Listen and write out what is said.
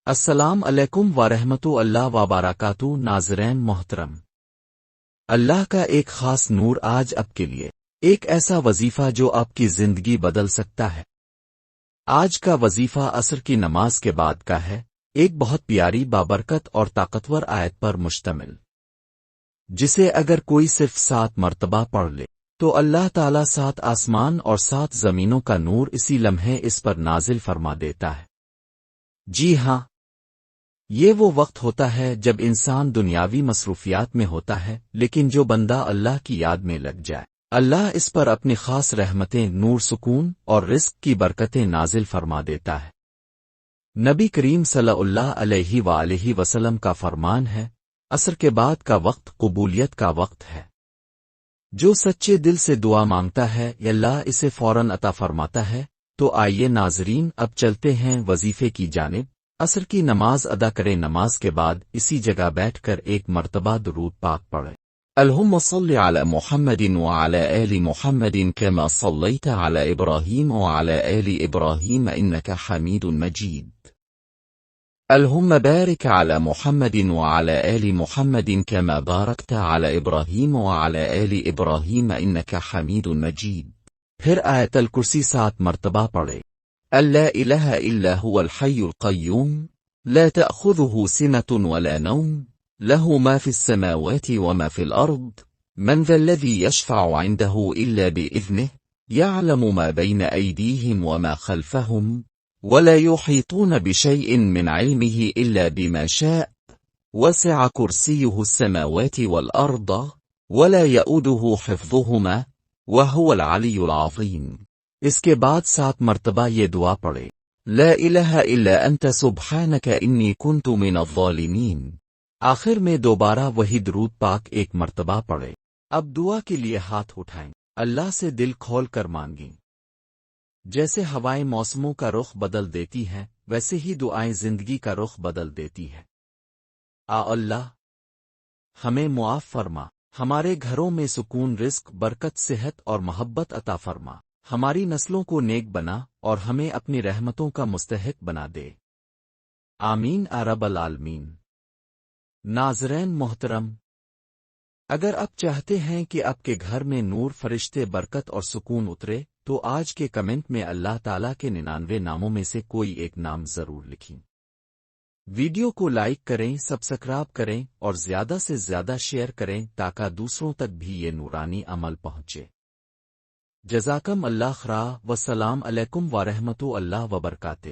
السلام علیکم ورحمۃ اللہ وبرکاتہ ناظرین محترم، اللہ کا ایک خاص نور آج آپ کے لیے، ایک ایسا وظیفہ جو آپ کی زندگی بدل سکتا ہے۔ آج کا وظیفہ عصر کی نماز کے بعد کا ہے، ایک بہت پیاری بابرکت اور طاقتور آیت پر مشتمل، جسے اگر کوئی صرف 7 مرتبہ پڑھ لے تو اللہ تعالیٰ 7 آسمان اور 7 زمینوں کا نور اسی لمحے اس پر نازل فرما دیتا ہے۔ جی ہاں، یہ وہ وقت ہوتا ہے جب انسان دنیاوی مصروفیات میں ہوتا ہے، لیکن جو بندہ اللہ کی یاد میں لگ جائے، اللہ اس پر اپنی خاص رحمتیں، نور، سکون اور رزق کی برکتیں نازل فرما دیتا ہے۔ نبی کریم صلی اللہ علیہ وآلہ وسلم کا فرمان ہے، عصر کے بعد کا وقت قبولیت کا وقت ہے۔ جو سچے دل سے دعا مانگتا ہے اللہ اسے فوراً عطا فرماتا ہے۔ تو آئیے ناظرین، اب چلتے ہیں وظیفے کی جانب۔ عصر کی نماز ادا کریں، نماز کے بعد اسی جگہ بیٹھ کر ایک مرتبہ درود پاک پڑھیں۔ اللہم صل علی محمد وعلی آل محمد كما صلیت علی ابراہیم وعلی آل ابراہیم انک حمید مجید۔ اللہم بارک علی محمد وعلی آل محمد كما بارکت علی ابراہیم وعلی آل ابراہیم انک حمید مجید۔ پھر آیت الکرسی 7 مرتبہ پڑھیں۔ لا الہ الا هو الحی القیوم لا تأخذه سنة ولا نوم له ما في السماوات وما في الأرض من ذا الذي يشفع عنده إلا بإذنه يعلم ما بين أيديهم وما خلفهم ولا يحيطون بشيء من علمه إلا بما شاء وسع كرسيه السماوات والأرض ولا يؤوده حفظهما وهو العلي العظيم۔ اس کے بعد 7 مرتبہ یہ دعا پڑھے، لا الہ الا انت سبحانک انی کنت من الظالمین۔ آخر میں دوبارہ وہی درود پاک 1 مرتبہ پڑھے۔ اب دعا کے لیے ہاتھ اٹھائیں، اللہ سے دل کھول کر مانگیں۔ جیسے ہوائیں موسموں کا رخ بدل دیتی ہیں، ویسے ہی دعائیں زندگی کا رخ بدل دیتی ہیں۔ اللہ ہمیں معاف فرما، ہمارے گھروں میں سکون، رزق، برکت، صحت اور محبت عطا فرما، ہماری نسلوں کو نیک بنا اور ہمیں اپنی رحمتوں کا مستحق بنا دے، آمین رب العالمین۔ ناظرین محترم، اگر آپ چاہتے ہیں کہ آپ کے گھر میں نور، فرشتے، برکت اور سکون اترے تو آج کے کمنٹ میں اللہ تعالیٰ کے 99 ناموں میں سے کوئی ایک نام ضرور لکھیں۔ ویڈیو کو لائک کریں، سبسکرائب کریں اور زیادہ سے زیادہ شیئر کریں تاکہ دوسروں تک بھی یہ نورانی عمل پہنچے۔ جزاکم اللہ خیر، والسلام علیکم ورحمۃ اللہ وبرکاتہ۔